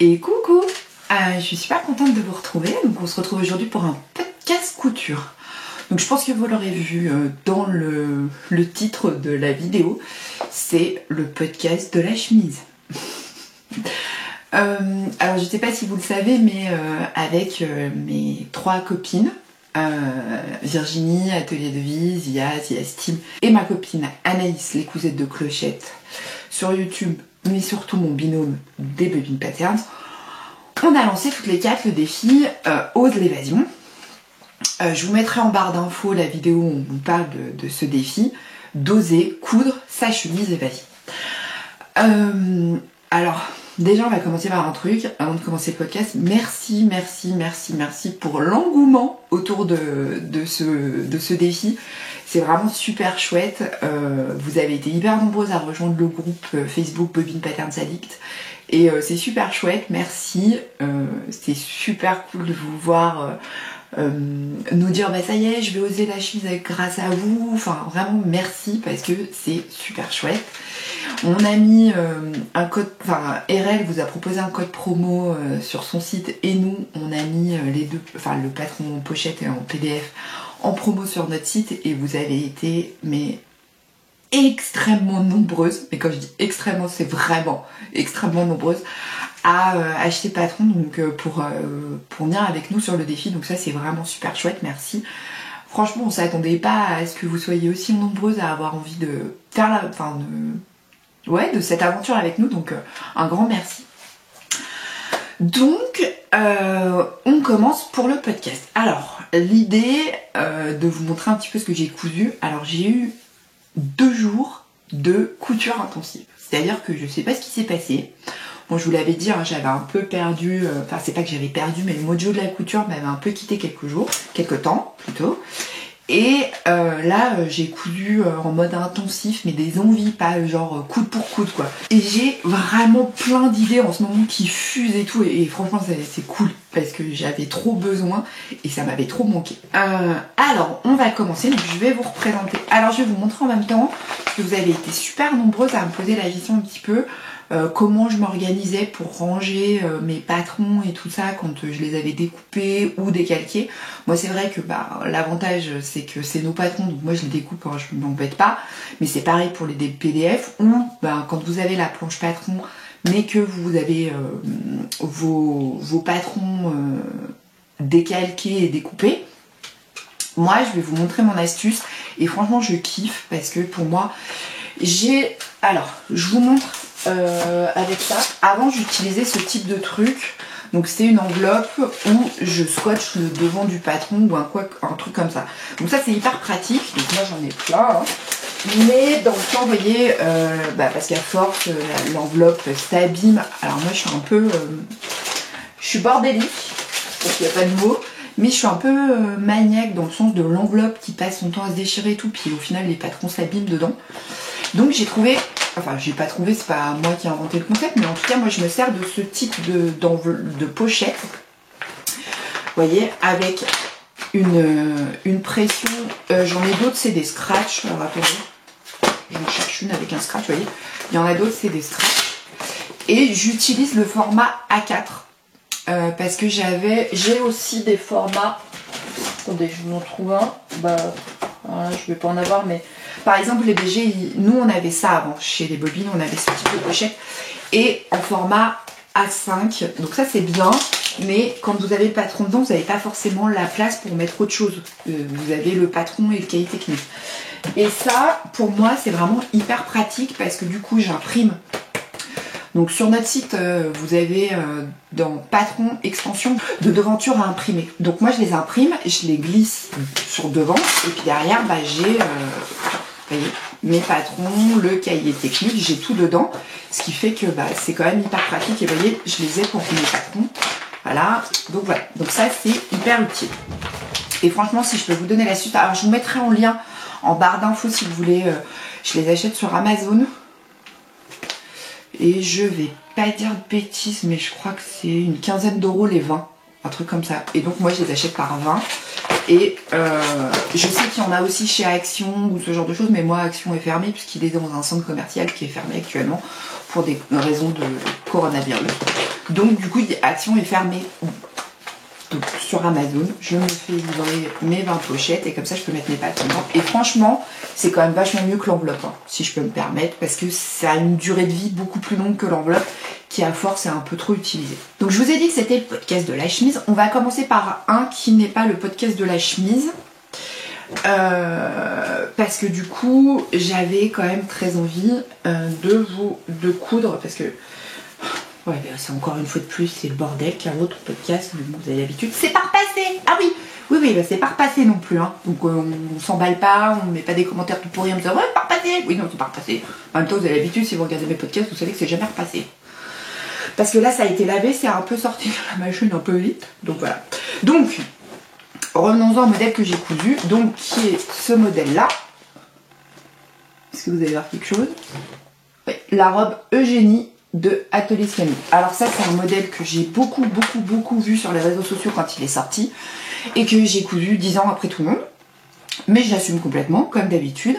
Et coucou, je suis super contente de vous retrouver. Donc on se retrouve aujourd'hui pour un podcast couture. Donc je pense que vous l'aurez vu dans le titre de la vidéo, c'est le podcast de la chemise. Alors je sais pas si vous le savez, mais avec mes 3 copines, Virginie, Atelier de Vie, Zia Steam, et ma copine Anaïs, les cousettes de Clochette, sur YouTube, mais surtout mon binôme des Bobine Patterns, on a lancé toutes les 4 le défi Ose l'évasion. Je vous mettrai en barre d'infos la vidéo où on vous parle de ce défi, d'oser coudre sa chemise évasée. Alors, déjà on va commencer par un truc, avant de commencer le podcast. Merci pour l'engouement autour de ce défi. C'est vraiment super chouette. Vous avez été hyper nombreuses à rejoindre le groupe Facebook Bobine Patterns Addict. Et c'est super chouette, merci. C'était super cool de vous voir nous dire bah ça y est, je vais oser la chemise grâce à vous. Enfin vraiment merci parce que c'est super chouette. On a mis un code, enfin RL vous a proposé un code promo sur son site et nous on a mis les deux, enfin le patron en pochette et en PDF en promo sur notre site et vous avez été mais extrêmement nombreuses, mais quand je dis extrêmement c'est vraiment extrêmement nombreuses à acheter patron donc pour venir avec nous sur le défi, donc ça c'est vraiment super chouette, merci. Franchement on s'attendait pas à ce que vous soyez aussi nombreuses à avoir envie de faire de cette aventure avec nous, donc un grand merci. Donc on commence pour le podcast. Alors l'idée de vous montrer un petit peu ce que j'ai cousu. Alors j'ai eu 2 jours de couture intensive, c'est-à-dire que je sais pas ce qui s'est passé. Bon, je vous l'avais dit, hein, j'avais un peu perdu, enfin c'est pas que j'avais perdu, mais le mojo de la couture m'avait un peu quitté quelques temps plutôt. Et là j'ai cousu en mode intensif, mais des envies, pas genre coude pour coude quoi. Et j'ai vraiment plein d'idées en ce moment qui fusent et tout, et franchement c'est cool parce que j'avais trop besoin et ça m'avait trop manqué. Alors on va commencer, donc je vais vous représenter. Alors je vais vous montrer en même temps que vous avez été super nombreuses à me poser la question un petit peu. Comment je m'organisais pour ranger mes patrons et tout ça quand je les avais découpés ou décalqués. Moi c'est vrai que l'avantage c'est que c'est nos patrons, donc moi je les découpe quand je ne m'embête pas, mais c'est pareil pour les PDF ou quand vous avez la planche patron mais que vous avez vos patrons décalqués et découpés. Moi je vais vous montrer mon astuce et franchement je kiffe parce que pour moi alors je vous montre avec ça. Avant j'utilisais ce type de truc, donc c'était une enveloppe où je scotche le devant du patron ou un truc comme ça, donc ça c'est hyper pratique, donc moi j'en ai plein hein. Mais dans le temps vous voyez parce qu'à force l'enveloppe s'abîme. Alors moi je suis bordélique, parce qu'il n'y a pas de mots, mais je suis un peu maniaque dans le sens de l'enveloppe qui passe son temps à se déchirer et tout, puis au final les patrons s'abîment dedans. Donc j'ai trouvé, enfin j'ai pas trouvé, c'est pas moi qui ai inventé le concept, mais en tout cas moi je me sers de ce type de pochette, vous voyez, avec une pression, j'en ai d'autres c'est des scratchs, alors attendez, j'en cherche une avec un scratch, vous voyez, il y en a d'autres c'est des scratchs, et j'utilise le format A4, parce que j'ai aussi des formats, attendez je vous en trouve un, voilà, je vais pas en avoir, mais par exemple les BG, nous on avait ça avant chez les Bobines, on avait ce type de pochette et en format A5, donc ça c'est bien, mais quand vous avez le patron dedans vous n'avez pas forcément la place pour mettre autre chose, vous avez le patron et le cahier technique, et ça pour moi c'est vraiment hyper pratique parce que du coup j'imprime. Donc sur notre site, vous avez dans patron extension de devanture à imprimer. Donc moi je les imprime, je les glisse sur devant et puis derrière j'ai vous voyez, mes patrons, le cahier technique, j'ai tout dedans. Ce qui fait que c'est quand même hyper pratique et vous voyez, je les ai pour mes patrons. Voilà, donc ça c'est hyper utile. Et franchement si je peux vous donner l'astuce, alors je vous mettrai en lien en barre d'infos si vous voulez, je les achète sur Amazon. Et je vais pas dire de bêtises, mais je crois que c'est une quinzaine d'euros les 20, un truc comme ça. Et donc moi je les achète par 20. Et je sais qu'il y en a aussi chez Action ou ce genre de choses, mais moi Action est fermé puisqu'il est dans un centre commercial qui est fermé actuellement pour des raisons de coronavirus. Donc du coup, Action est fermée. Donc sur Amazon, je me fais livrer mes 20 pochettes et comme ça je peux mettre mes pâtes dedans. Et franchement, c'est quand même vachement mieux que l'enveloppe, hein, si je peux me permettre, parce que ça a une durée de vie beaucoup plus longue que l'enveloppe, qui à force est un peu trop utilisée. Donc je vous ai dit que c'était le podcast de la chemise. On va commencer par un qui n'est pas le podcast de la chemise. Parce que du coup, j'avais quand même très envie de coudre, parce que ouais, c'est encore une fois de plus, c'est le bordel car votre podcast, vous avez l'habitude, c'est pas repassé. Ah oui, oui, bah c'est pas repassé non plus, hein. Donc on s'emballe pas, on met pas des commentaires tout pourris en me disant ouais, pas repassé. Oui, non, c'est pas repassé. En même temps, vous avez l'habitude, si vous regardez mes podcasts, vous savez que c'est jamais repassé. Parce que là, ça a été lavé, c'est un peu sorti de la machine un peu vite. Donc voilà. Donc, revenons-en au modèle que j'ai cousu, donc qui est ce modèle-là. Est-ce que vous allez voir quelque chose? Oui, la robe Eugénie de Atelier Scamie. Alors ça, c'est un modèle que j'ai beaucoup vu sur les réseaux sociaux quand il est sorti et que j'ai cousu 10 ans après tout le monde. Mais j'assume complètement, comme d'habitude,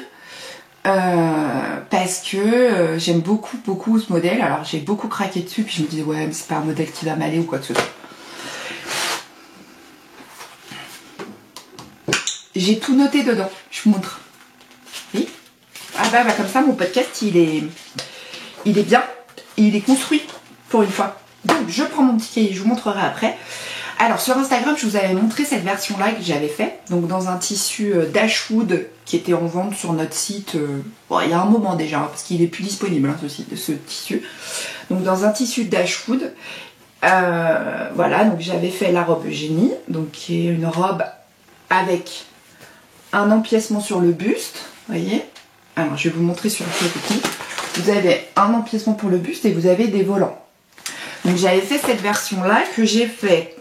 parce que j'aime beaucoup ce modèle. Alors j'ai beaucoup craqué dessus, puis je me disais ouais, mais c'est pas un modèle qui va m'aller ou quoi que ce soit. J'ai tout noté dedans, je vous montre. Oui. Ah bah comme ça, mon podcast, il est bien. Il est construit pour une fois. Donc je prends mon petit cahier, je vous montrerai après. Alors sur Instagram, je vous avais montré cette version-là que j'avais fait. Donc dans un tissu Dashwood qui était en vente sur notre site bon, il y a un moment déjà, hein, parce qu'il est plus disponible hein, ce tissu. Donc dans un tissu Dashwood, voilà, donc j'avais fait la robe Eugénie, donc qui est une robe avec un empiècement sur le buste, vous voyez. Alors je vais vous montrer sur le côté. Vous avez un empiècement pour le buste et vous avez des volants. Donc j'avais fait cette version-là que j'ai fait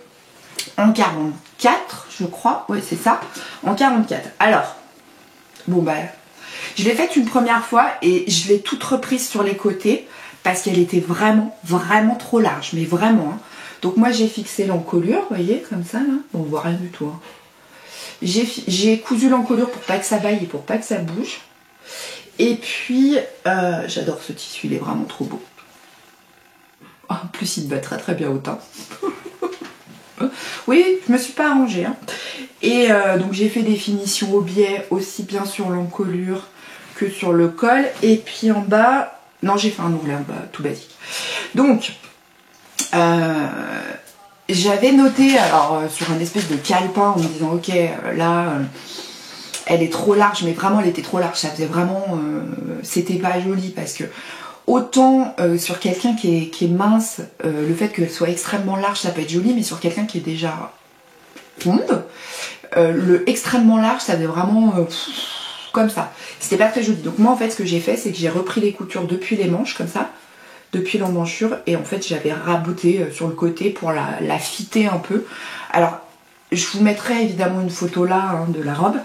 en 44, je crois. Oui, c'est ça, en 44. Alors, bon bah, je l'ai faite une première fois et je l'ai toute reprise sur les côtés parce qu'elle était vraiment trop large, mais vraiment. Hein. Donc moi j'ai fixé l'encolure, vous voyez, comme ça là. Bon, on voit rien du tout. Hein. J'ai cousu l'encolure pour pas que ça vaille et pour pas que ça bouge. Et puis, j'adore ce tissu, il est vraiment trop beau. En plus, il me va très bien au teint. Oui, je me suis pas arrangée. Hein. Et donc, j'ai fait des finitions au biais, aussi bien sur l'encolure que sur le col. Et puis en bas, non, j'ai fait un ourlet en bas, tout basique. Donc, j'avais noté, alors, sur un espèce de calepin, en me disant, ok, là... elle est trop large, mais vraiment elle était trop large, ça faisait vraiment, c'était pas joli parce que autant sur quelqu'un qui est mince, le fait qu'elle soit extrêmement large ça peut être joli, mais sur quelqu'un qui est déjà ronde, le extrêmement large ça faisait vraiment comme ça, c'était pas très joli. Donc moi en fait ce que j'ai fait c'est que j'ai repris les coutures depuis les manches comme ça, depuis l'emmanchure, et en fait j'avais raboté sur le côté pour la fitter un peu. Alors je vous mettrai évidemment une photo là hein, de la robe.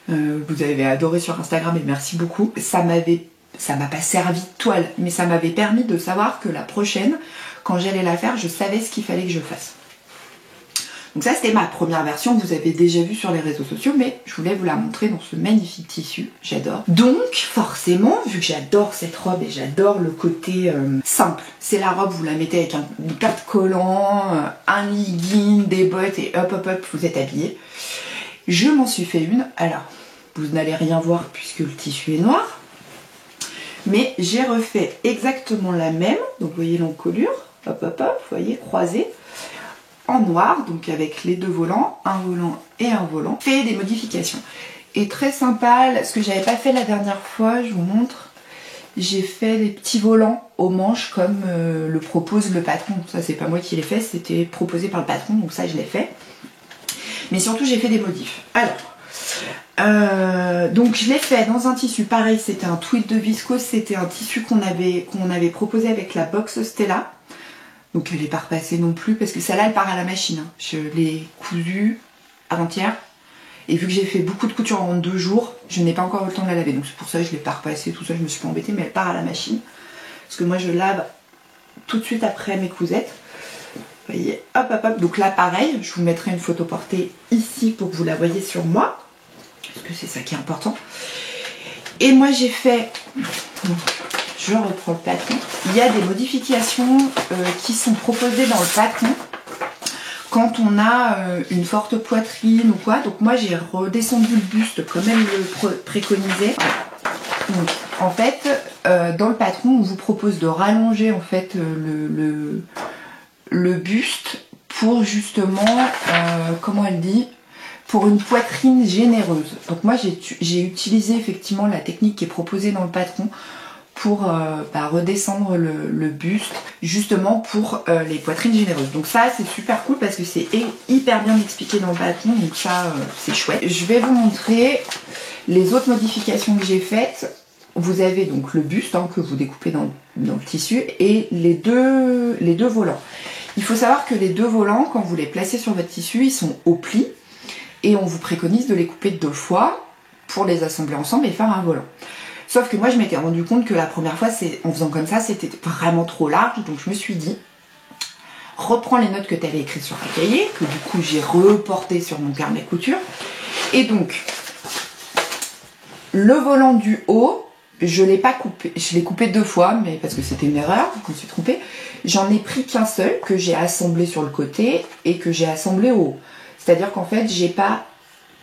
Vous avez adoré sur Instagram et merci beaucoup. Ça m'a pas servi de toile, mais ça m'avait permis de savoir que la prochaine, quand j'allais la faire, je savais ce qu'il fallait que je fasse. Donc ça c'était ma première version, vous avez déjà vu sur les réseaux sociaux, mais je voulais vous la montrer dans ce magnifique tissu, j'adore. Donc forcément, vu que j'adore cette robe et j'adore le côté simple, c'est la robe, vous la mettez avec une patte collant, un legging, des bottes et hop, vous êtes habillé. Je m'en suis fait une, alors vous n'allez rien voir puisque le tissu est noir, mais j'ai refait exactement la même, donc vous voyez l'encolure, hop, vous voyez, croisée, en noir, donc avec les deux volants, un volant et un volant, fait des modifications. Et très sympa, ce que j'avais pas fait la dernière fois, je vous montre, j'ai fait des petits volants aux manches comme le propose le patron, ça c'est pas moi qui l'ai fait, c'était proposé par le patron, donc ça je l'ai fait. Mais surtout j'ai fait des modifs. Alors, donc je l'ai fait dans un tissu pareil, c'était un tweed de viscose, c'était un tissu qu'on avait proposé avec la box Stella. Donc elle n'est pas repassée non plus parce que celle-là elle part à la machine. Hein. Je l'ai cousue avant-hier et vu que j'ai fait beaucoup de couture en 2 jours, je n'ai pas encore eu le temps de la laver. Donc c'est pour ça que je l'ai pas repassée, tout ça, je me suis pas embêtée, mais elle part à la machine. Parce que moi je lave tout de suite après mes cousettes. Vous voyez, hop. Donc là, pareil, je vous mettrai une photo portée ici pour que vous la voyez sur moi. Parce que c'est ça qui est important. Et moi, j'ai fait je reprends le patron. Il y a des modifications qui sont proposées dans le patron quand on a une forte poitrine ou quoi. Donc moi j'ai redescendu le buste comme elle le préconisait. Voilà. Donc en fait dans le patron on vous propose de rallonger en fait le buste pour justement comment elle dit, pour une poitrine généreuse. Donc moi j'ai utilisé effectivement la technique qui est proposée dans le patron pour redescendre le buste justement pour les poitrines généreuses. Donc ça c'est super cool parce que c'est hyper bien expliqué dans le patron, donc ça c'est chouette. Je vais vous montrer les autres modifications que j'ai faites. Vous avez donc le buste que vous découpez dans le tissu et les deux volants. Il faut savoir que les deux volants, quand vous les placez sur votre tissu, ils sont au pli et on vous préconise de les couper 2 fois pour les assembler ensemble et faire un volant. Sauf que moi je m'étais rendu compte que la première fois, en faisant comme ça, c'était vraiment trop large, donc je me suis dit, reprends les notes que tu avais écrites sur un cahier, que du coup j'ai reporté sur mon carnet couture, et donc le volant du haut, je l'ai pas coupé, je l'ai coupé 2 fois, mais parce que c'était une erreur, je me suis trompée. J'en ai pris qu'un seul, que j'ai assemblé sur le côté et que j'ai assemblé au haut. C'est-à-dire qu'en fait, j'ai pas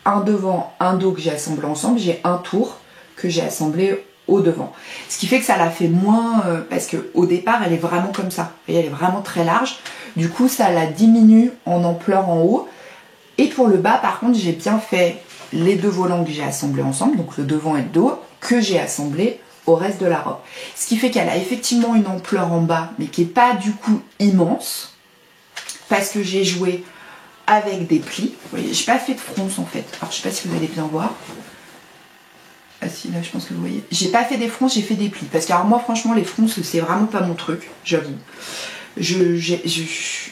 un devant, un dos que j'ai assemblé ensemble, j'ai un tour que j'ai assemblé au devant. Ce qui fait que ça la fait moins, parce qu'au départ, elle est vraiment comme ça. Et elle est vraiment très large. Du coup, ça la diminue en ampleur en haut. Et pour le bas, par contre, j'ai bien fait les 2 volants que j'ai assemblés ensemble, donc le devant et le dos, que j'ai assemblé au reste de la robe. Ce qui fait qu'elle a effectivement une ampleur en bas, mais qui n'est pas du coup immense, parce que j'ai joué avec des plis. Vous voyez, j'ai pas fait de fronce en fait. Alors je sais pas si vous allez bien voir. Ah si, là je pense que vous voyez. J'ai pas fait des fronces, j'ai fait des plis. Parce que alors moi franchement les fronces c'est vraiment pas mon truc, j'avoue.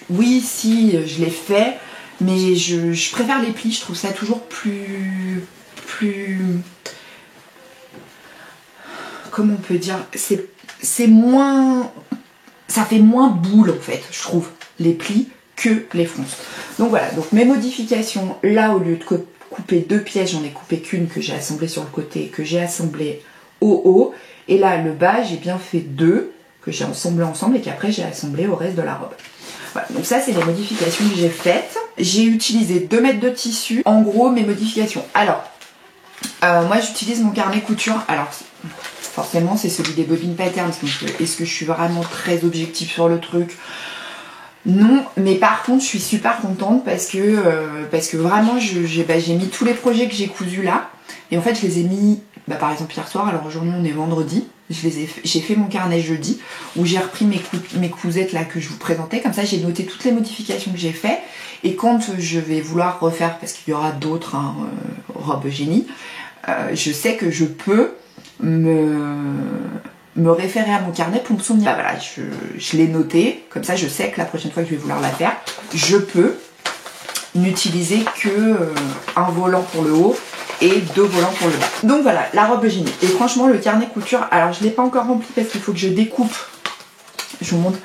Oui, si, je l'ai fait, mais je préfère les plis, je trouve ça toujours plus... Comment on peut dire, c'est moins... Ça fait moins boule en fait, je trouve, les plis que les fronces. Donc voilà, donc mes modifications, là au lieu de couper 2 pièces, j'en ai coupé qu'une que j'ai assemblée sur le côté, que j'ai assemblée au haut. Et là le bas, j'ai bien fait 2 que j'ai assemblé ensemble et qu'après j'ai assemblé au reste de la robe. Voilà, donc ça c'est les modifications que j'ai faites. J'ai utilisé 2 mètres de tissu. En gros, mes modifications. Alors, moi j'utilise mon carnet couture. Alors, forcément c'est celui des Bobbin Patterns. Donc est-ce que je suis vraiment très objective sur le truc? Non, mais par contre je suis super contente parce que vraiment j'ai mis tous les projets que j'ai cousus là. Et en fait je les ai mis, par exemple hier soir, alors aujourd'hui on est vendredi, j'ai fait mon carnet jeudi où j'ai repris mes cousettes là que je vous présentais, comme ça j'ai noté toutes les modifications que j'ai fait et quand je vais vouloir refaire, parce qu'il y aura d'autres robes génie, je sais que je peux me référer à mon carnet pour me souvenir. Voilà, je l'ai noté, comme ça je sais que la prochaine fois que je vais vouloir la faire, je peux n'utiliser que un volant pour le haut et 2 volants pour le bas. Donc voilà, la robe génie. Et franchement, le carnet couture, alors je ne l'ai pas encore rempli parce qu'il faut que je découpe. Je vous montre.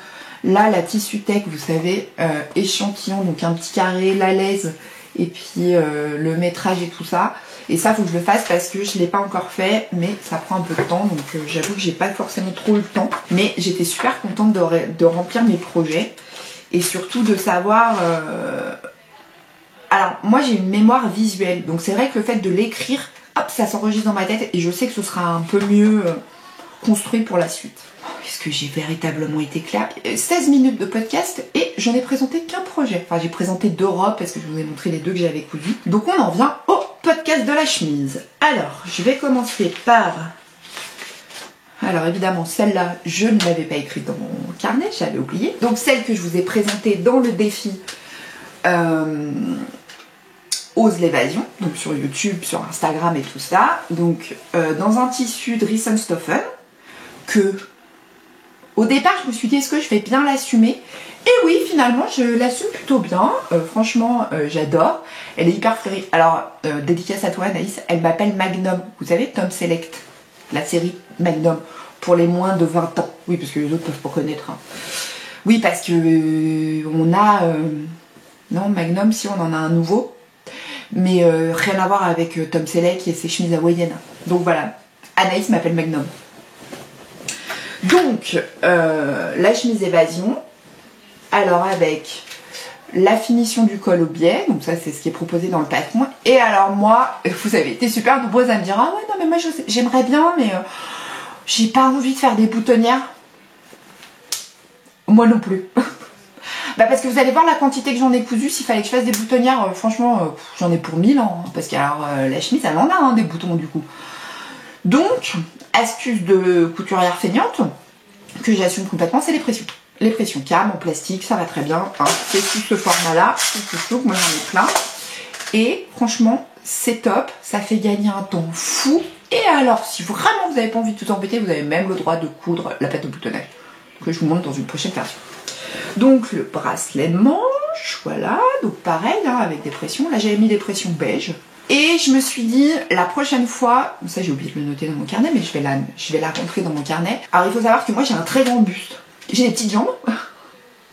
Là, la tissu tech, vous savez, échantillon, donc un petit carré, la laise, et puis le métrage et tout ça. Et ça, il faut que je le fasse parce que je ne l'ai pas encore fait, mais ça prend un peu de temps. Donc j'avoue que j'ai pas forcément trop le temps. Mais j'étais super contente de remplir mes projets. Et surtout de savoir... Alors, moi j'ai une mémoire visuelle, donc c'est vrai que le fait de l'écrire, hop, ça s'enregistre dans ma tête et je sais que ce sera un peu mieux construit pour la suite. Est-ce que j'ai véritablement été claire? 16 minutes de podcast et je n'ai présenté qu'un projet. Enfin, j'ai présenté 2 robes parce que je vous ai montré les 2 que j'avais cousues. Donc on en vient au podcast de la chemise. Alors, je vais commencer par... Alors évidemment, celle-là, je ne l'avais pas écrite dans mon carnet, j'avais oublié. Donc celle que je vous ai présentée dans le défi... Ose l'évasion, donc sur YouTube, sur Instagram et tout ça. Donc dans un tissu de Riesenstoffen que au départ je me suis dit est-ce que je vais bien l'assumer, et oui finalement je l'assume plutôt bien. Franchement j'adore, elle est hyper fleurie. Alors dédicace à toi Anaïs, elle m'appelle Magnum, vous savez Tom Select, la série Magnum pour les moins de 20 ans. Oui parce que les autres peuvent pas connaître hein. Oui parce que on a non Magnum si on en a un nouveau, mais rien à voir avec Tom Selleck et ses chemises hawaïennes. Donc voilà, Anaïs m'appelle Magnum. Donc, la chemise évasion, alors avec la finition du col au biais, donc ça c'est ce qui est proposé dans le patron. Et alors moi, vous avez été super nombreuses à me dire, ah ouais non mais moi j'aimerais bien, mais j'ai pas envie de faire des boutonnières. Moi non plus. Bah parce que vous allez voir la quantité que j'en ai cousu. S'il fallait que je fasse des boutonnières, franchement j'en ai pour 1000 ans, hein, parce que alors la chemise elle en a hein, des boutons du coup. Donc, astuce de couturière feignante, que j'assume complètement, c'est les pressions. Les pressions cam en plastique, ça va très bien, hein. C'est sous ce format-là, moi j'en ai plein. Et franchement, c'est top, ça fait gagner un temps fou. Et alors, si vraiment vous n'avez pas envie de tout embêter, vous avez même le droit de coudre la pâte de boutonnage, que je vous montre dans une prochaine version. Donc le bracelet manche, voilà, donc pareil, hein, avec des pressions. Là j'avais mis des pressions beige. Et je me suis dit, la prochaine fois, ça j'ai oublié de le noter dans mon carnet, mais je vais la rentrer dans mon carnet. Alors il faut savoir que moi j'ai un très grand buste. J'ai des petites jambes.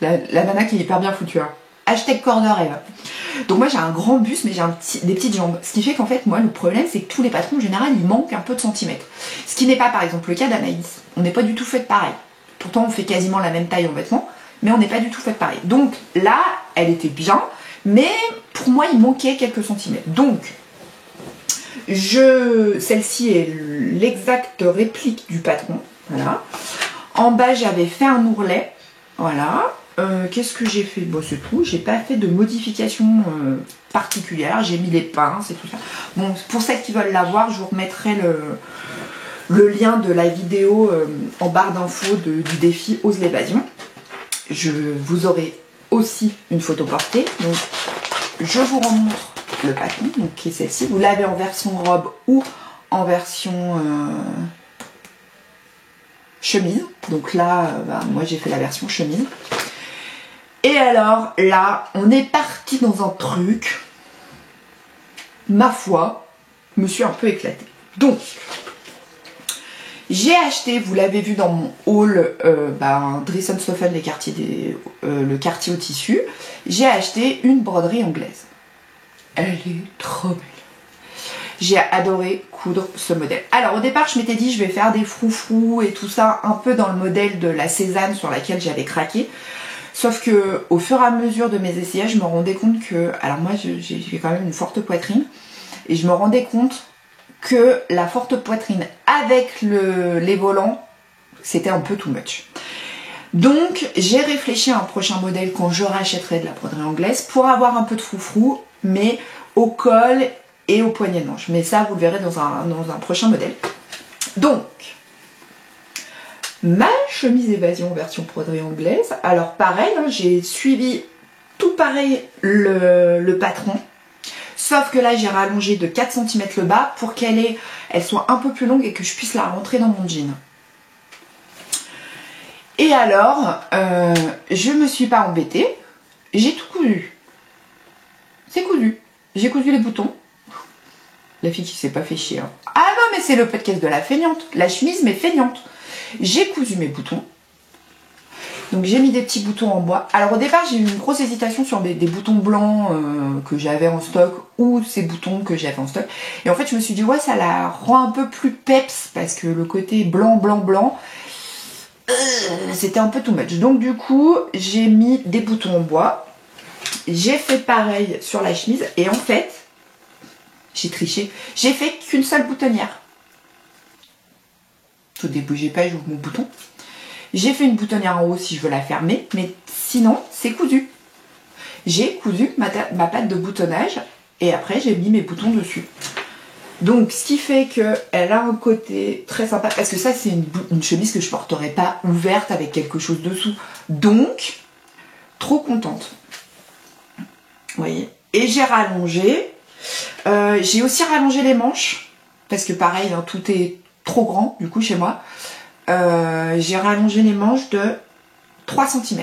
La nana qui est hyper bien foutue. Hein. Hashtag corner Eve. Donc moi j'ai un grand buste, mais j'ai des petites jambes. Ce qui fait qu'en fait, moi le problème c'est que tous les patrons en général, ils manquent un peu de centimètres. Ce qui n'est pas par exemple le cas d'Anaïs. On n'est pas du tout fait pareil. Pourtant on fait quasiment la même taille en vêtements, mais on n'est pas du tout fait pareil. Donc là, elle était bien, mais pour moi il manquait quelques centimètres. Donc, celle-ci est l'exacte réplique du patron. Voilà. En bas, j'avais fait un ourlet. Voilà. Qu'est-ce que j'ai fait? Bon, c'est tout. J'ai pas fait de modification particulière. J'ai mis les pinces et tout ça. Bon, pour celles qui veulent la voir, je vous remettrai le lien de la vidéo en barre d'infos du défi Ose l'évasion. Vous aurez aussi une photo portée. Donc, je vous remontre le patron, donc qui est celle-ci. Vous l'avez en version robe ou en version chemise. Donc là, moi j'ai fait la version chemise. Et alors là, on est parti dans un truc. Ma foi, je me suis un peu éclatée. Donc, j'ai acheté, vous l'avez vu dans mon haul, Dressenstoffen, le quartier au tissu. J'ai acheté une broderie anglaise. Elle est trop belle. J'ai adoré coudre ce modèle. Alors au départ je m'étais dit je vais faire des froufrous et tout ça un peu dans le modèle de la Cézanne sur laquelle j'avais craqué. Sauf que au fur et à mesure de mes essayages je me rendais compte que, alors moi j'ai quand même une forte poitrine, et je me rendais compte que la forte poitrine avec les volants c'était un peu too much. Donc j'ai réfléchi à un prochain modèle quand je rachèterai de la broderie anglaise pour avoir un peu de froufrou, mais au col et au poignet de manche. Mais ça vous le verrez dans un prochain modèle. Donc ma chemise évasion version broderie anglaise. Alors pareil, hein, j'ai suivi tout pareil le patron. Sauf que là j'ai rallongé de 4 cm le bas pour qu'elle soit un peu plus longue et que je puisse la rentrer dans mon jean. Et alors, je me suis pas embêtée, j'ai tout cousu. C'est cousu. J'ai cousu les boutons. La fille qui s'est pas fait chier. Hein. Ah non, mais c'est le podcast de la feignante. La chemise, mais feignante. J'ai cousu mes boutons. Donc j'ai mis des petits boutons en bois. Alors au départ, j'ai eu une grosse hésitation sur des boutons blancs que j'avais en stock ou ces boutons que j'avais en stock. Et en fait, je me suis dit, ouais, ça la rend un peu plus peps parce que le côté blanc, blanc, blanc, c'était un peu too much. Donc du coup, j'ai mis des boutons en bois. J'ai fait pareil sur la chemise et en fait, j'ai triché. J'ai fait qu'une seule boutonnière. Tout débougez pas, j'ouvre mon bouton. J'ai fait une boutonnière en haut si je veux la fermer, mais sinon, c'est cousu. J'ai cousu ma patte de boutonnage et après, j'ai mis mes boutons dessus. Donc, ce qui fait qu'elle a un côté très sympa, parce que ça, c'est une chemise que je porterai pas ouverte avec quelque chose dessous. Donc, trop contente. Vous voyez. Et j'ai rallongé. J'ai aussi rallongé les manches, parce que pareil, hein, tout est trop grand, du coup, chez moi. J'ai rallongé les manches de 3 cm.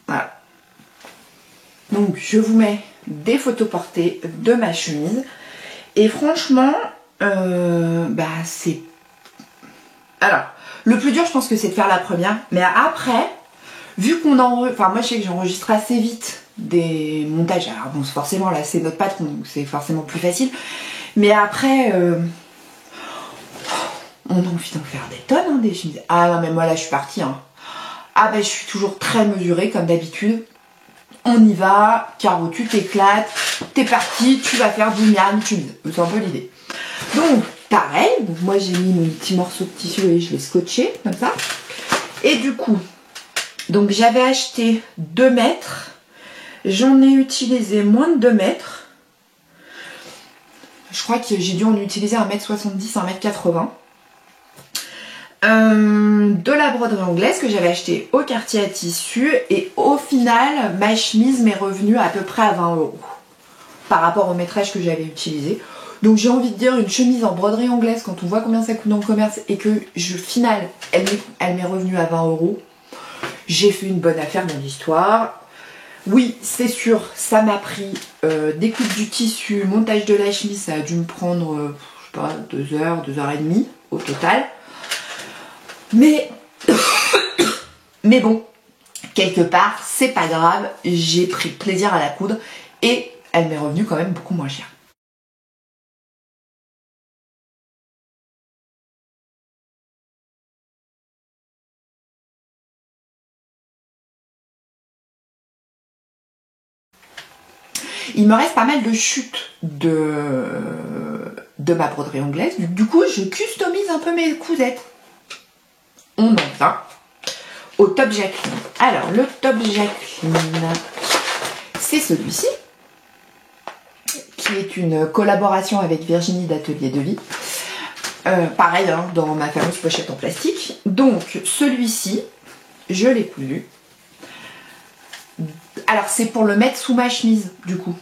Voilà. Donc, je vous mets des photos portées de ma chemise. Et franchement, c'est... Alors, le plus dur, je pense que c'est de faire la première. Mais après, vu qu'on enfin, moi, je sais que j'enregistre assez vite des montages. Alors bon, forcément, là, c'est notre patron, donc c'est forcément plus facile. Mais après, On a envie d'en faire des tonnes, hein, des chemises. Ah non, mais moi là, je suis partie. Hein. Ah ben, je suis toujours très mesurée, comme d'habitude. On y va, Caro, tu t'éclates, t'es parti, tu vas faire 10 miams chemises. C'est un peu l'idée. Donc, pareil, donc moi j'ai mis mon petit morceau de tissu et je l'ai scotché, comme ça. Et du coup, donc j'avais acheté 2 mètres. J'en ai utilisé moins de 2 mètres. Je crois que j'ai dû en utiliser 1m70, 1m80. De la broderie anglaise que j'avais acheté au quartier à tissu. Et au final, ma chemise m'est revenue à peu près à 20 € par rapport au métrage que j'avais utilisé. Donc j'ai envie de dire une chemise en broderie anglaise, quand on voit combien ça coûte dans le commerce et que final, elle m'est revenue à 20 €. J'ai fait une bonne affaire dans l'histoire. Oui, c'est sûr, ça m'a pris découpe du tissu, montage de la chemise, ça a dû me prendre, je sais pas, 2 heures, 2 heures et demie au total. Mais, mais bon, quelque part, c'est pas grave, j'ai pris plaisir à la coudre et elle m'est revenue quand même beaucoup moins cher. Il me reste pas mal de chutes de ma broderie anglaise. Du coup, je customise un peu mes cousettes. On en vient au top Jacqueline. Alors, le top Jacqueline, c'est celui-ci, qui est une collaboration avec Virginie d'Atelier de Vie. Pareil, hein, dans ma fameuse pochette en plastique. Donc, celui-ci, je l'ai cousu. Alors, c'est pour le mettre sous ma chemise, du coup.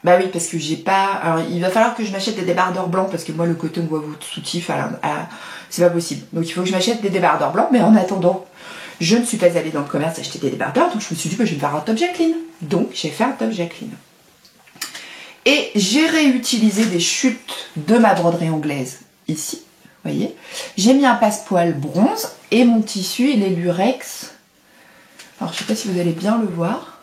Bah oui, parce que j'ai pas... Alors, il va falloir que je m'achète des débardeurs blancs, parce que moi, le coton Guavo soutif, c'est pas possible. Donc, il faut que je m'achète des débardeurs blancs, mais en attendant, je ne suis pas allée dans le commerce acheter des débardeurs, donc je me suis dit, bah, je vais me faire un top Jacqueline. Donc, j'ai fait un top Jacqueline. Et j'ai réutilisé des chutes de ma broderie anglaise, ici, vous voyez. J'ai mis un passepoil bronze, et mon tissu, il est lurex. Alors, je sais pas si vous allez bien le voir.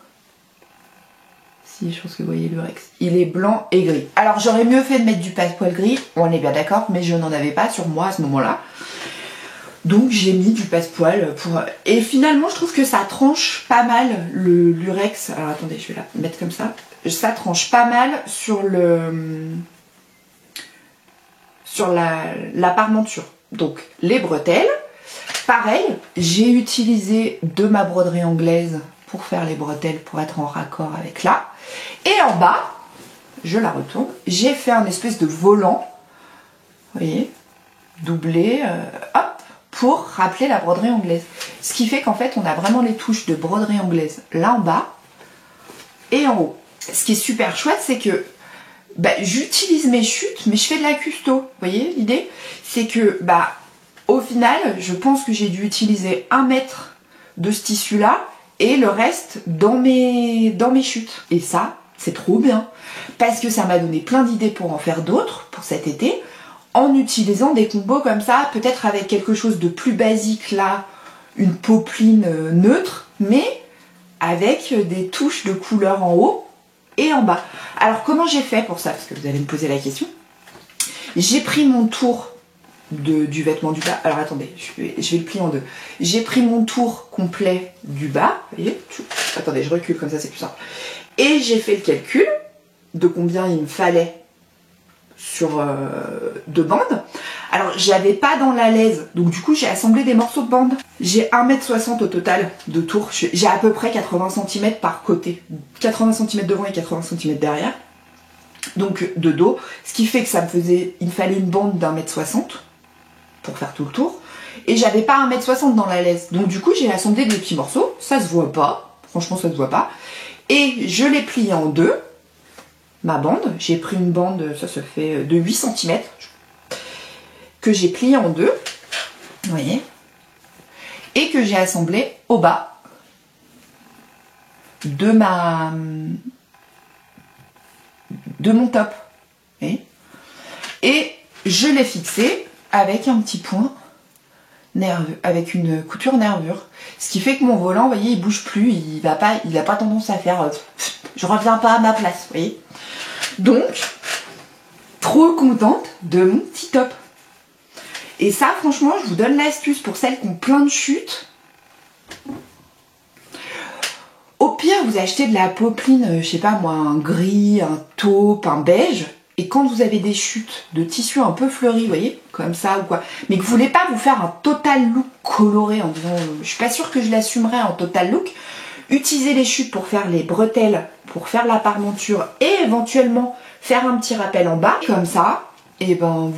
Si, je pense que vous voyez le Rex. Il est blanc et gris. Alors, j'aurais mieux fait de mettre du passepoil gris, on est bien d'accord, mais je n'en avais pas sur moi à ce moment-là. Donc, j'ai mis du passepoil pour... Et finalement, je trouve que ça tranche pas mal le lurex. Alors, attendez, je vais la mettre comme ça. Ça tranche pas mal sur la parmenture. Donc, les bretelles. Pareil, j'ai utilisé de ma broderie anglaise pour faire les bretelles, pour être en raccord avec là. Et en bas, je la retourne, j'ai fait un espèce de volant, vous voyez, doublé, hop, pour rappeler la broderie anglaise. Ce qui fait qu'en fait, on a vraiment les touches de broderie anglaise là en bas et en haut. Ce qui est super chouette, c'est que j'utilise mes chutes, mais je fais de la custo. Vous voyez l'idée? C'est que, au final, je pense que j'ai dû utiliser 1 mètre de ce tissu-là et le reste dans mes chutes. Et ça, c'est trop bien. Parce que ça m'a donné plein d'idées pour en faire d'autres pour cet été, en utilisant des combos comme ça, peut-être avec quelque chose de plus basique là, une popeline neutre, mais avec des touches de couleur en haut et en bas. Alors comment j'ai fait pour ça? Parce que vous allez me poser la question. J'ai pris mon tour du vêtement du bas. Alors attendez, je vais le plier en deux. J'ai pris mon tour complet du bas. Vous voyez? Attendez, je recule comme ça, c'est plus simple. Et j'ai fait le calcul de combien il me fallait sur de bandes. Alors j'avais pas dans la laise, donc du coup j'ai assemblé des morceaux de bandes. J'ai 1m60 au total de tour. J'ai à peu près 80 cm par côté. 80 cm devant et 80 cm derrière. Donc de dos. Ce qui fait que il me fallait une bande d'1m60 pour faire tout le tour. Et j'avais pas 1m60 dans la laisse. Donc du coup j'ai assemblé des petits morceaux. Ça se voit pas. Franchement ça se voit pas. Et je l'ai plié en deux. Ma bande. J'ai pris une bande, ça se fait de 8 cm. Que j'ai plié en deux. Vous voyez. Et que j'ai assemblé au bas de mon top. Vous voyez. Et je l'ai fixé avec un petit point nerveux, avec une couture nervure. Ce qui fait que mon volant, vous voyez, il bouge plus, il n'a pas tendance à faire je reviens pas à ma place, vous voyez. Donc, trop contente de mon petit top. Et ça, franchement, je vous donne l'astuce pour celles qui ont plein de chutes. Au pire, vous achetez de la popeline, je sais pas moi, un gris, un taupe, un beige. Et quand vous avez des chutes de tissu un peu fleuris, vous voyez, comme ça ou quoi, mais que vous voulez pas vous faire un total look coloré en disant, je suis pas sûre que je l'assumerai en total look, utilisez les chutes pour faire les bretelles, pour faire la parmenture et éventuellement faire un petit rappel en bas, comme ça, et ben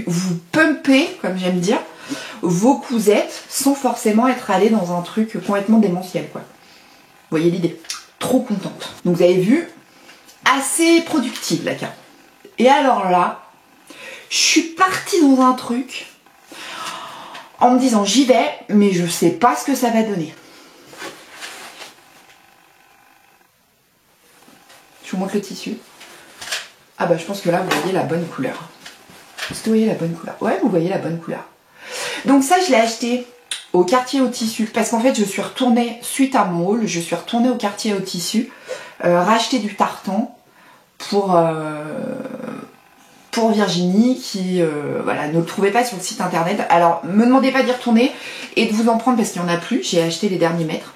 vous pumpez, comme j'aime dire, vos cousettes sans forcément être allé dans un truc complètement démentiel, quoi. Vous voyez l'idée? Trop contente. Donc vous avez vu, assez productive la carte. Et alors là, je suis partie dans un truc en me disant j'y vais, mais je sais pas ce que ça va donner. Je vous montre le tissu. Ah bah je pense que là vous voyez la bonne couleur. Est-ce que vous voyez la bonne couleur? Ouais, vous voyez la bonne couleur. Donc ça je l'ai acheté au quartier au tissu parce qu'en fait je suis retournée, suite à mon haul, je suis retournée au quartier au tissu racheter du tartan pour Virginie qui voilà, ne le trouvait pas sur le site internet. Alors me demandez pas d'y retourner et de vous en prendre parce qu'il n'y en a plus, j'ai acheté les derniers mètres.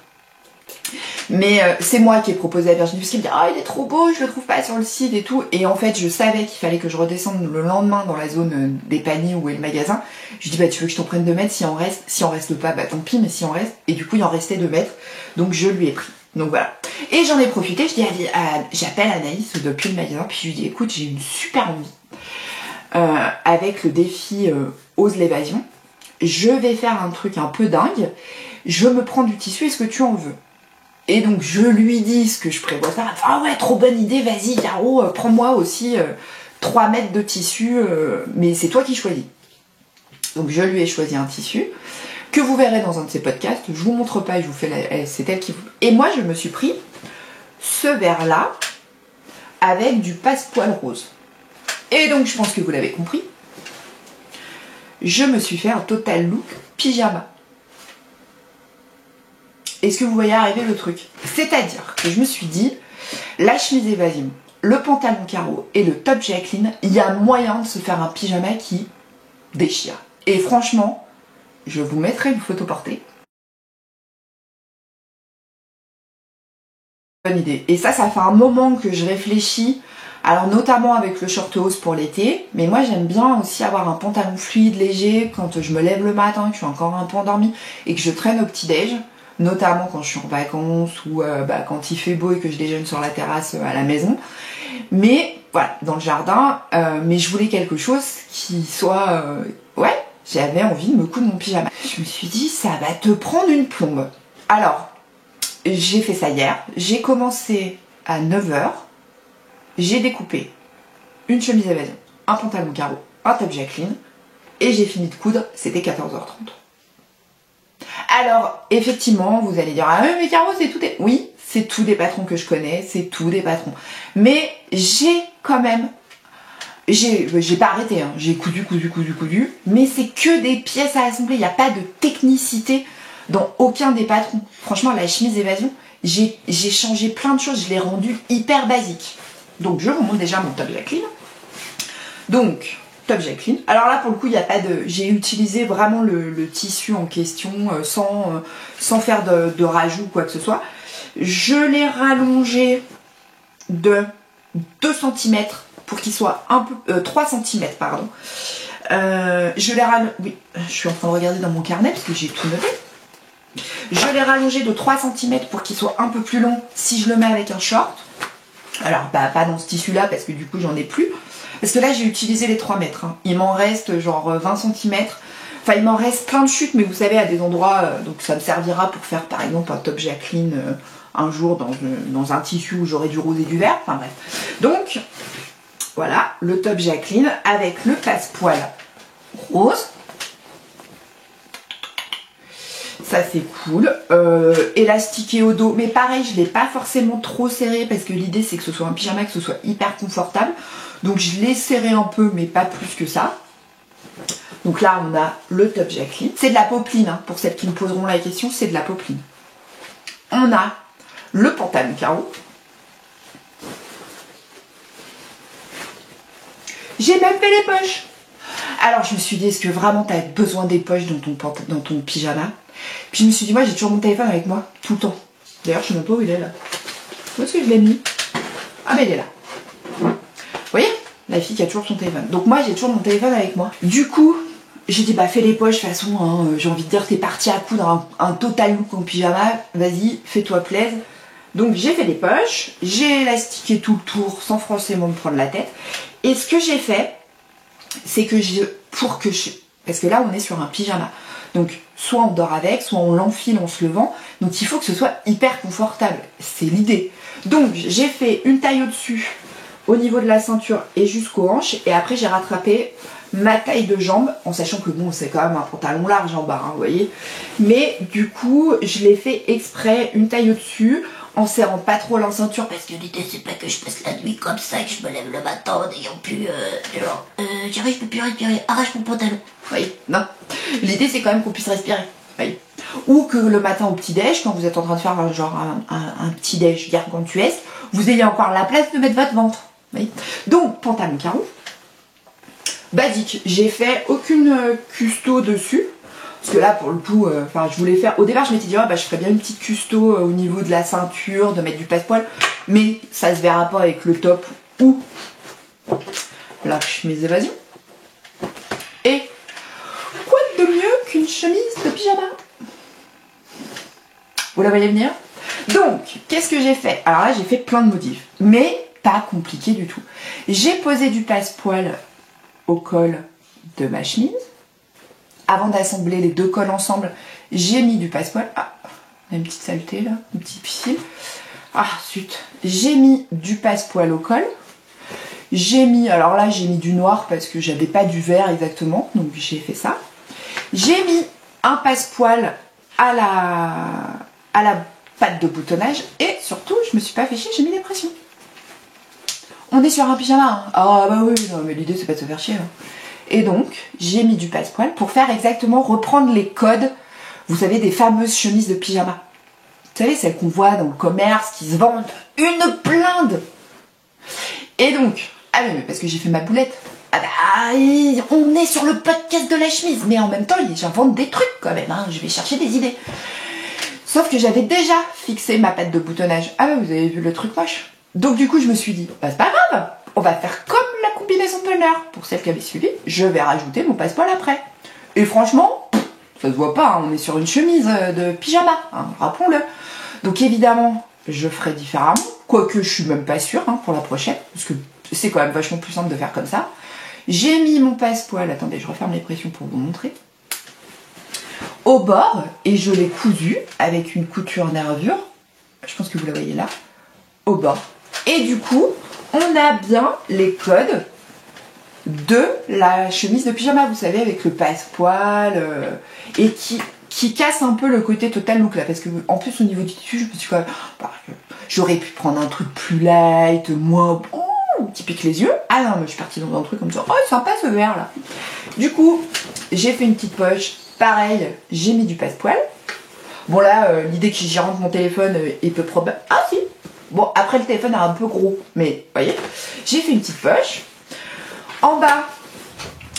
Mais c'est moi qui ai proposé à Virginie parce qu'elle me dit ah il est trop beau, je le trouve pas sur le site et tout. Et en fait je savais qu'il fallait que je redescende le lendemain dans la zone des paniers où est le magasin. Je dis bah tu veux que je t'en prenne 2 mètres, si en reste pas bah tant pis, mais si en reste. Et du coup il en restait 2 mètres, donc je lui ai pris. Donc voilà. Et j'en ai profité, je dis j'appelle Anaïs depuis le magasin, puis je lui dis écoute j'ai une super envie avec le défi Ose l'évasion. Je vais faire un truc un peu dingue, je me prends du tissu, est-ce que tu en veux? Et donc je lui dis ce que je prévois faire. Elle fait, ah ouais, trop bonne idée, vas-y Caro, prends-moi aussi 3 mètres de tissu, mais c'est toi qui choisis. Donc je lui ai choisi un tissu que vous verrez dans un de ses podcasts. Je vous montre pas, je vous fais c'est elle qui vous. Et moi je me suis pris ce verre là avec du passepoil rose. Et donc je pense que vous l'avez compris. Je me suis fait un total look pyjama. Est-ce que vous voyez arriver le truc? C'est-à-dire que je me suis dit, la chemise évasion, le pantalon carreau et le top Jacqueline, il y a moyen de se faire un pyjama qui déchire. Et franchement, je vous mettrai une photo portée. Bonne idée. Et ça fait un moment que je réfléchis, alors notamment avec le short hausse pour l'été, mais moi j'aime bien aussi avoir un pantalon fluide, léger, quand je me lève le matin, que je suis encore un peu endormie et que je traîne au petit-déj. Notamment quand je suis en vacances ou quand il fait beau et que je déjeune sur la terrasse à la maison. Mais voilà, dans le jardin, mais je voulais quelque chose qui soit... ouais, j'avais envie de me coudre mon pyjama. Je me suis dit, ça va te prendre une plombe. Alors, j'ai fait ça hier. J'ai commencé à 9 h. J'ai découpé une chemise évasion, un pantalon carreau, un top Jacqueline. Et j'ai fini de coudre, c'était 14 h 30. Alors, effectivement, vous allez dire, ah oui, mais Caro, c'est tout des... Oui, c'est tous des patrons que je connais, c'est tous des patrons. Mais j'ai quand même... J'ai pas arrêté, hein. J'ai coudu, mais c'est que des pièces à assembler, il n'y a pas de technicité dans aucun des patrons. Franchement, la chemise évasion, j'ai changé plein de choses, je l'ai rendue hyper basique. Donc, je vous montre déjà mon top Jacqueline. Donc... top Jacqueline. Alors là pour le coup il n'y a pas de... J'ai utilisé vraiment le tissu en question sans faire de rajout ou quoi que ce soit. Je l'ai rallongé de 2 cm pour qu'il soit un peu... 3 cm pardon. Je l'ai rallongé... Oui, je suis en train de regarder dans mon carnet parce que j'ai tout noté. Je l'ai rallongé de 3 cm pour qu'il soit un peu plus long si je le mets avec un short. Alors bah pas dans ce tissu là parce que du coup j'en ai plus. Parce que là j'ai utilisé les 3 mètres, hein. Il m'en reste genre 20 cm. Enfin il m'en reste plein de chutes, mais vous savez à des endroits, donc ça me servira pour faire par exemple un top Jacqueline un jour dans un tissu où j'aurai du rose et du vert, enfin bref. Donc voilà, le top Jacqueline avec le passepoil rose. Ça c'est cool, élastiqué au dos, mais pareil je l'ai pas forcément trop serré parce que l'idée c'est que ce soit un pyjama, que ce soit hyper confortable. Donc je l'ai serré un peu mais pas plus que ça. Donc là on a le top Jacqueline, c'est de la popeline, hein, pour celles qui me poseront la question, c'est de la popeline. On a le pantalon carreau. J'ai même fait les poches. Alors je me suis dit, est-ce que vraiment t'as besoin des poches dans ton pyjama? Puis je me suis dit, moi j'ai toujours mon téléphone avec moi, tout le temps. D'ailleurs je sais même pas où il est là. Où est-ce que je l'ai mis? Ah mais il est là. Vous voyez, la fille qui a toujours son téléphone. Donc moi j'ai toujours mon téléphone avec moi. Du coup, j'ai dit bah fais les poches, de toute façon, hein, j'ai envie de dire t'es parti à coudre un total look en pyjama, vas-y, fais-toi plaisir. Donc j'ai fait des poches, j'ai élastiqué tout le tour sans forcément me prendre la tête. Et ce que j'ai fait, c'est que parce que là on est sur un pyjama. Donc soit on dort avec, soit on l'enfile en se levant. Donc il faut que ce soit hyper confortable. C'est l'idée. Donc j'ai fait une taille au-dessus, au niveau de la ceinture et jusqu'aux hanches. Et après j'ai rattrapé ma taille de jambe, en sachant que bon c'est quand même un pantalon large en bas, hein, vous voyez. Mais du coup je l'ai fait exprès, une taille au-dessus, en serrant pas trop la ceinture, parce que l'idée c'est pas que je passe la nuit comme ça, que je me lève le matin en ayant pu j'arrive, je peux plus respirer, arrache mon pantalon. Vous voyez, non. L'idée c'est quand même qu'on puisse respirer. Vous voyez. Ou que le matin au petit-déj, quand vous êtes en train de faire genre un petit-déj gargantuesque, vous ayez encore la place de mettre votre ventre. Vous voyez. Donc pantalon carreau. Basique, j'ai fait aucune custo dessus. Parce que là, pour le coup, je voulais faire... Au départ, je m'étais dit, je ferais bien une petite custo au niveau de la ceinture, de mettre du passe-poil. Mais ça se verra pas avec le top ou la chemise évasion. Et quoi de mieux qu'une chemise de pyjama? Vous la voyez venir? Donc, qu'est-ce que j'ai fait? Alors là, j'ai fait plein de motifs. Mais pas compliqué du tout. J'ai posé du passe-poil au col de ma chemise. Avant d'assembler les deux cols ensemble, j'ai mis du passe-poil. Ah, il y a une petite saleté là, un petit fil. Ah, zut. J'ai mis du passe-poil au col. J'ai mis, alors là, j'ai mis du noir parce que j'avais pas du vert exactement, donc j'ai fait ça. J'ai mis un passe-poil à la patte de boutonnage et surtout, je me suis pas fait chier, j'ai mis des pressions. On est sur un pyjama. Hein. Ah bah oui, non, mais l'idée c'est pas de se faire chier. Hein. Et donc, j'ai mis du passe-poil pour faire exactement reprendre les codes, vous savez, des fameuses chemises de pyjama. Vous savez, celles qu'on voit dans le commerce, qui se vendent une blinde. Et donc, ah oui, mais parce que j'ai fait ma boulette. Ah bah, on est sur le podcast de la chemise, mais en même temps, j'invente des trucs quand même, hein, je vais chercher des idées. Sauf que j'avais déjà fixé ma patte de boutonnage. Ah bah, vous avez vu le truc moche. Donc du coup, je me suis dit, bah c'est pas grave, on va faire comme la combinaison de bonheur. Pour celles qui avaient suivi, je vais rajouter mon passe-poil après. Et franchement, ça se voit pas, hein, on est sur une chemise de pyjama, hein, rappelons-le. Donc évidemment, je ferai différemment, quoique je suis même pas sûre hein, pour la prochaine, parce que c'est quand même vachement plus simple de faire comme ça. J'ai mis mon passe-poil, attendez, je referme les pressions pour vous montrer, au bord, et je l'ai cousu avec une couture nervure, je pense que vous la voyez là, au bord. Et du coup, on a bien les codes de la chemise de pyjama, vous savez, avec le passe-poil, et qui casse un peu le côté total look là, parce que en plus au niveau du tissu, je me suis quand même, j'aurais pu prendre un truc plus light, moins bon, qui pique les yeux. Ah non, mais je suis partie dans un truc comme ça. Oh, sympa ce vert là. Du coup, j'ai fait une petite poche. Pareil, j'ai mis du passe-poil. Bon là, l'idée que j'y rentre mon téléphone, il peut probablement... Ah si. Bon, après le téléphone est un peu gros, mais vous voyez, j'ai fait une petite poche. En bas,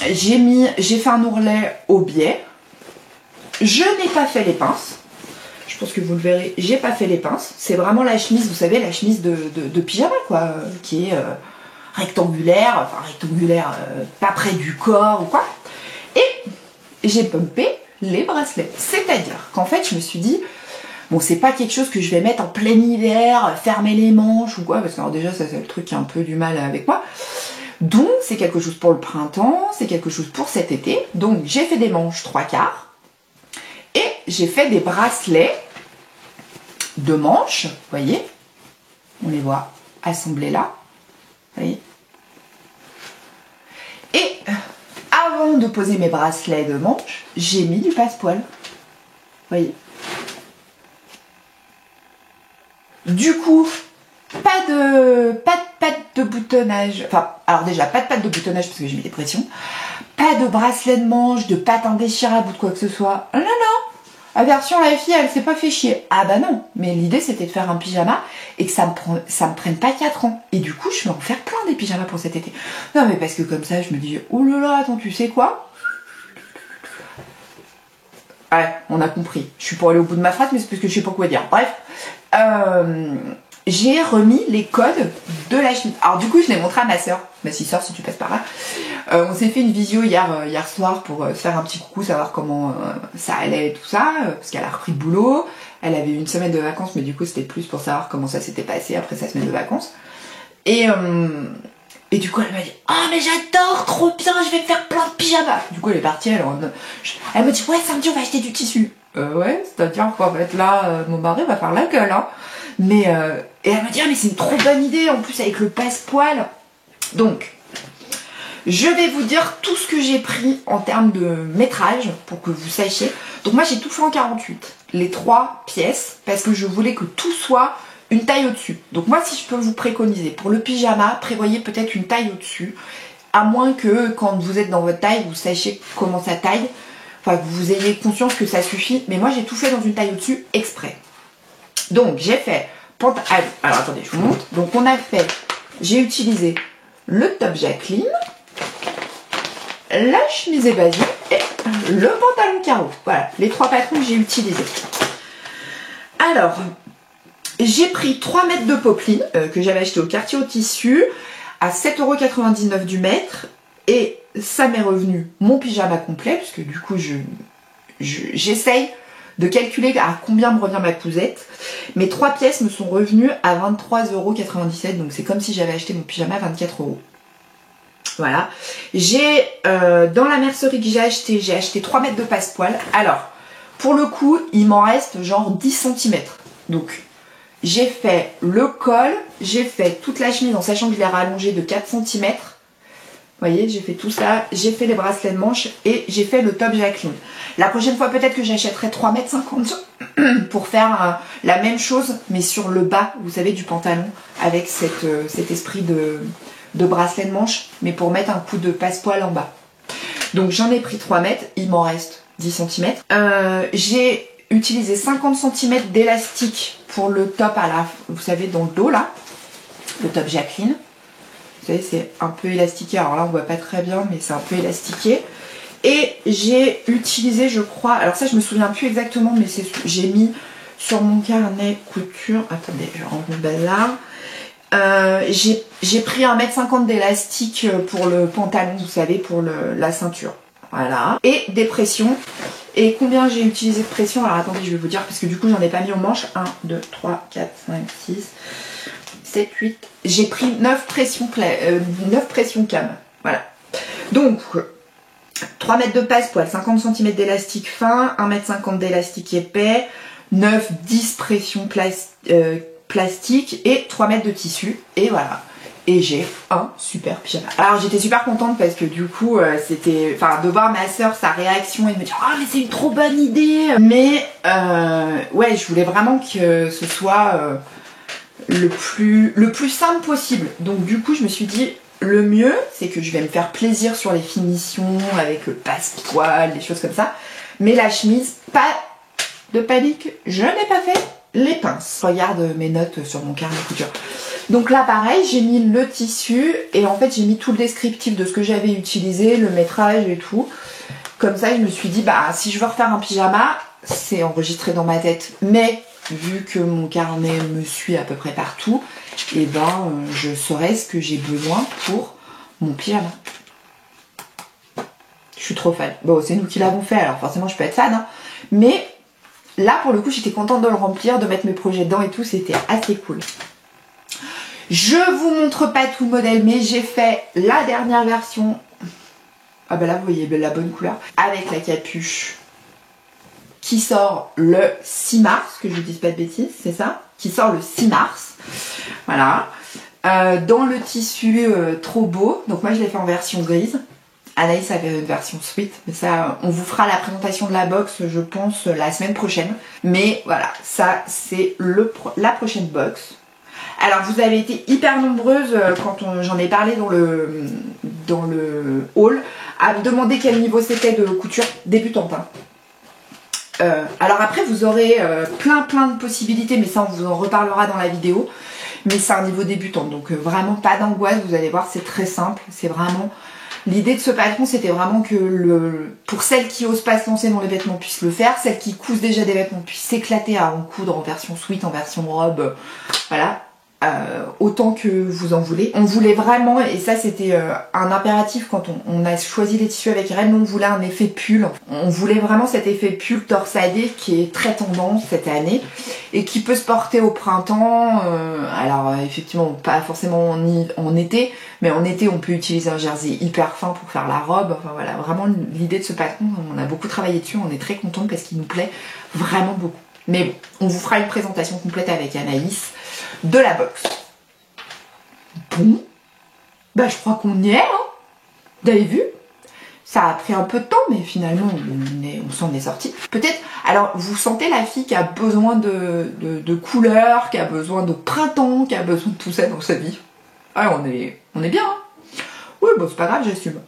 j'ai fait un ourlet au biais. Je n'ai pas fait les pinces. Je pense que vous le verrez, j'ai pas fait les pinces. C'est vraiment la chemise, vous savez, la chemise de pyjama, quoi, qui est rectangulaire, enfin rectangulaire, pas près du corps ou quoi. Et j'ai pumpé les bracelets. C'est-à-dire qu'en fait, je me suis dit, bon, c'est pas quelque chose que je vais mettre en plein hiver, fermer les manches ou quoi, parce que alors déjà, ça c'est le truc qui a un peu du mal avec moi. Donc, c'est quelque chose pour le printemps, c'est quelque chose pour cet été. Donc, j'ai fait des manches 3/4 et j'ai fait des bracelets de manches, vous voyez, on les voit assemblés là, vous voyez. Et avant de poser mes bracelets de manches, j'ai mis du passe-poil, vous voyez. Du coup, pas de patte de boutonnage, enfin, alors déjà, pas de patte de boutonnage parce que j'ai mis des pressions, pas de bracelet de manche, de patte indéchirable ou de quoi que ce soit, non, non, la version la fille, elle s'est pas fait chier. Ah bah non, mais l'idée c'était de faire un pyjama et que ça me prenne pas 4 ans. Et du coup, je vais en faire plein des pyjamas pour cet été. Non mais parce que comme ça, je me dis, oh là là, attends, tu sais quoi? Ouais, on a compris. Je suis pour aller au bout de ma phrase, mais c'est parce que je sais pas quoi dire. Bref, j'ai remis les codes de la chemise. Alors du coup, je l'ai montré à ma soeur, ma sœur si tu passes par là. On s'est fait une visio hier soir pour se faire un petit coucou, savoir comment ça allait et tout ça, parce qu'elle a repris le boulot. Elle avait eu une semaine de vacances, mais du coup, c'était plus pour savoir comment ça s'était passé après sa semaine de vacances. Et du coup, elle m'a dit « Oh, mais j'adore, trop bien, je vais faire plein de pyjamas !» Du coup, elle est partie, elle me dit « Ouais, samedi, on va acheter du tissu. » Ouais, c'est-à-dire qu'en fait, là, mon mari va faire la gueule, hein. Mais, et elle m'a dit « Ah, mais c'est une trop bonne idée, en plus, avec le passe-poil. » Donc, je vais vous dire tout ce que j'ai pris en termes de métrage, pour que vous sachiez. Donc moi, j'ai tout fait en 48, les 3 pièces, parce que je voulais que tout soit une taille au-dessus. Donc moi, si je peux vous préconiser, pour le pyjama, prévoyez peut-être une taille au-dessus, à moins que quand vous êtes dans votre taille, vous sachiez comment ça taille, enfin que vous ayez conscience que ça suffit, mais moi j'ai tout fait dans une taille au-dessus exprès. Donc j'ai fait alors attendez, je vous montre. Donc j'ai utilisé le top Jacqueline, la chemise évasée et le pantalon carreau. Voilà, les 3 patrons que j'ai utilisés. Alors, j'ai pris 3 mètres de popeline que j'avais acheté au quartier au tissu à 7,99 € du mètre, et ça m'est revenu mon pyjama complet, puisque du coup j'essaye de calculer à combien me revient ma cousette. Mes 3 pièces me sont revenues à 23,97 €, donc c'est comme si j'avais acheté mon pyjama à 24 €. Voilà. J'ai dans la mercerie que j'ai acheté 3 mètres de passe-poil. Alors, pour le coup, il m'en reste genre 10 cm. Donc, j'ai fait le col, j'ai fait toute la chemise en sachant que je l'ai rallongée de 4 cm. Vous voyez, j'ai fait tout ça, j'ai fait les bracelets de manche et j'ai fait le top Jacqueline. La prochaine fois, peut-être que j'achèterai 3,50 m pour faire la même chose, mais sur le bas, vous savez, du pantalon, avec cet esprit de bracelet de manche, mais pour mettre un coup de passe-poil en bas. Donc j'en ai pris 3 mètres, il m'en reste 10 cm. J'ai utilisé 50 cm d'élastique pour le top vous savez, dans le dos là, le top Jacqueline. Vous savez, c'est un peu élastiqué, alors là on voit pas très bien, mais c'est un peu élastiqué. Et j'ai utilisé, je crois, alors ça je me souviens plus exactement, mais j'ai mis sur mon carnet couture, attendez, je rentre mon bazar. J'ai pris 1,50 m d'élastique pour le pantalon, vous savez, pour la ceinture. Voilà. Et des pressions. Et combien j'ai utilisé de pression? Alors attendez, je vais vous dire, parce que du coup j'en ai pas mis aux manches. 1, 2, 3, 4, 5, 6, 7, 8. J'ai pris 9 pressions cam. Voilà. Donc, 3 mètres de passe-poil, 50 cm d'élastique fin, 1,50 m d'élastique épais, 9, 10 pressions plastique et 3 mètres de tissu, et voilà. Et j'ai un super pyjama. Alors j'étais super contente parce que du coup c'était, enfin, de voir ma soeur, sa réaction et de me dire « Ah, mais c'est une trop bonne idée !» Mais ouais, je voulais vraiment que ce soit le plus simple possible. Donc du coup je me suis dit, le mieux c'est que je vais me faire plaisir sur les finitions avec le passe-poil, des choses comme ça. Mais la chemise, pas de panique, je n'ai pas fait les pinces. Je regarde mes notes sur mon carnet de couture. Donc là pareil, j'ai mis le tissu et en fait j'ai mis tout le descriptif de ce que j'avais utilisé, le métrage et tout. Comme ça je me suis dit, bah si je veux refaire un pyjama, c'est enregistré dans ma tête. Mais vu que mon carnet me suit à peu près partout, et ben je saurai ce que j'ai besoin pour mon pyjama. Je suis trop fan. Bon, c'est nous qui l'avons fait, alors forcément je peux être fan, hein. Mais là pour le coup j'étais contente de le remplir, de mettre mes projets dedans et tout, c'était assez cool. Je vous montre pas tout le modèle, mais j'ai fait la dernière version. Ah bah là vous voyez la bonne couleur, avec la capuche qui sort le 6 mars, que je vous dise pas de bêtises, c'est ça, qui sort le 6 mars. Voilà. Dans le tissu trop beau, donc moi je l'ai fait en version grise. Anaïs avait une version sweat, mais ça, on vous fera la présentation de la box, je pense, la semaine prochaine. Mais voilà, ça c'est la prochaine box. Alors vous avez été hyper nombreuses quand j'en ai parlé dans le haul à me demander quel niveau c'était de couture débutante, hein. Alors après vous aurez plein de possibilités, mais ça on vous en reparlera dans la vidéo. Mais c'est un niveau débutant, donc vraiment pas d'angoisse, vous allez voir, c'est très simple. C'est vraiment... L'idée de ce patron, c'était vraiment que pour celles qui osent pas se lancer dans les vêtements puissent le faire, celles qui cousent déjà des vêtements puissent s'éclater à en coudre en version sweat, en version robe, voilà. Autant que vous en voulez. On voulait vraiment, et ça c'était un impératif quand on a choisi les tissus avec Rennes, on voulait un effet pull. On voulait vraiment cet effet pull torsadé qui est très tendance cette année et qui peut se porter au printemps. Alors effectivement pas forcément en été, mais en été on peut utiliser un jersey hyper fin pour faire la robe. Enfin voilà, vraiment l'idée de ce patron, on a beaucoup travaillé dessus, on est très contents parce qu'il nous plaît vraiment beaucoup. Mais bon, on vous fera une présentation complète avec Anaïs de la box. Bon, bah je crois qu'on y est, hein. Vous avez vu? Ça a pris un peu de temps, mais finalement on s'en est sorti. Peut-être, alors vous sentez la fille qui a besoin de couleurs, qui a besoin de printemps, qui a besoin de tout ça dans sa vie. Ah, on est bien, hein. Oui, bon c'est pas grave, j'assume.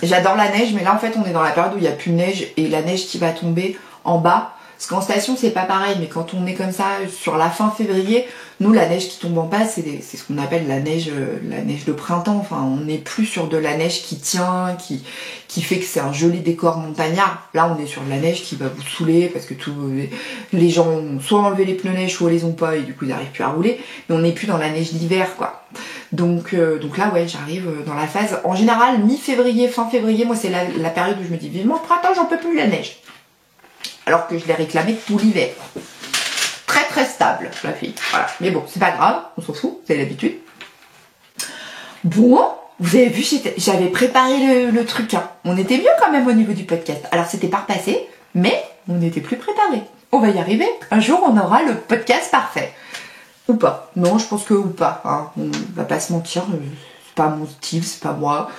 J'adore la neige, mais là en fait on est dans la période où il n'y a plus de neige et la neige qui va tomber en bas. Parce qu'en station c'est pas pareil, mais quand on est comme ça sur la fin février, nous la neige qui tombe en bas c'est ce qu'on appelle la neige de printemps. Enfin on n'est plus sur de la neige qui tient, qui fait que c'est un joli décor montagnard. Là on est sur de la neige qui va vous saouler parce que les gens ont soit enlevé les pneus neige, soit les ont pas et du coup ils n'arrivent plus à rouler. Mais on n'est plus dans la neige d'hiver quoi. Donc là ouais j'arrive dans la phase, en général mi-février, fin février, moi c'est la période où je me dis vivement le printemps, j'en peux plus la neige. Alors que je l'ai réclamé tout l'hiver. Très stable, la fille. Voilà. Mais bon, c'est pas grave, on s'en fout, vous avez l'habitude. Bon, vous avez vu, j'avais préparé le truc. Hein. On était mieux quand même au niveau du podcast. Alors c'était pas repassé, mais on était plus préparé. On va y arriver. Un jour, on aura le podcast parfait. Ou pas. Non, je pense que ou pas. Hein. On va pas se mentir, c'est pas mon style, c'est pas moi.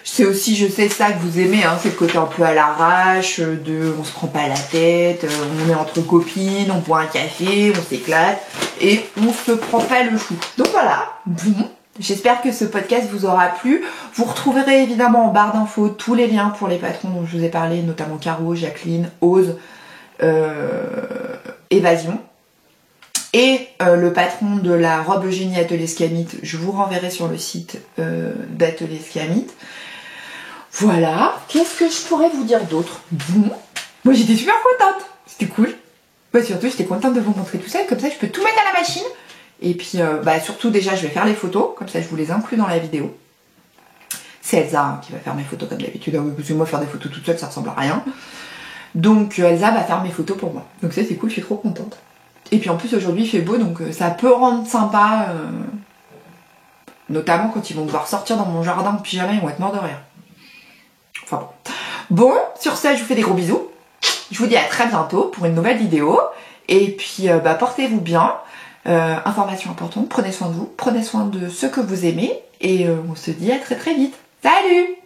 C'est aussi, je sais ça que vous aimez, hein, c'est le côté un peu à l'arrache, on se prend pas la tête, on est entre copines, on boit un café, on s'éclate, et on se prend pas le chou. Donc voilà, bon, j'espère que ce podcast vous aura plu. Vous retrouverez évidemment en barre d'infos tous les liens pour les patrons dont je vous ai parlé, notamment Caro, Jacqueline, Ose, Évasion. Et le patron de la robe Eugénie Atelier Scamit, je vous renverrai sur le site d'Atelier Scamit. Voilà, qu'est-ce que je pourrais vous dire d'autre? Bon, moi j'étais super contente, c'était cool. Bah surtout j'étais contente de vous montrer tout ça, comme ça je peux tout mettre à la machine. Et puis surtout déjà je vais faire les photos, comme ça je vous les inclus dans la vidéo. C'est Elsa qui va faire mes photos comme d'habitude, parce que moi faire des photos toute seule ça ressemble à rien. Donc Elsa va faire mes photos pour moi. Donc ça c'est cool, je suis trop contente. Et puis en plus aujourd'hui il fait beau, donc ça peut rendre sympa, notamment quand ils vont devoir sortir dans mon jardin en pyjama, ils vont être morts de rire. Enfin bon. Bon, sur ça, je vous fais des gros bisous. Je vous dis à très bientôt pour une nouvelle vidéo. Et puis, portez-vous bien. Information importante, prenez soin de vous, prenez soin de ceux que vous aimez. Et on se dit à très vite. Salut!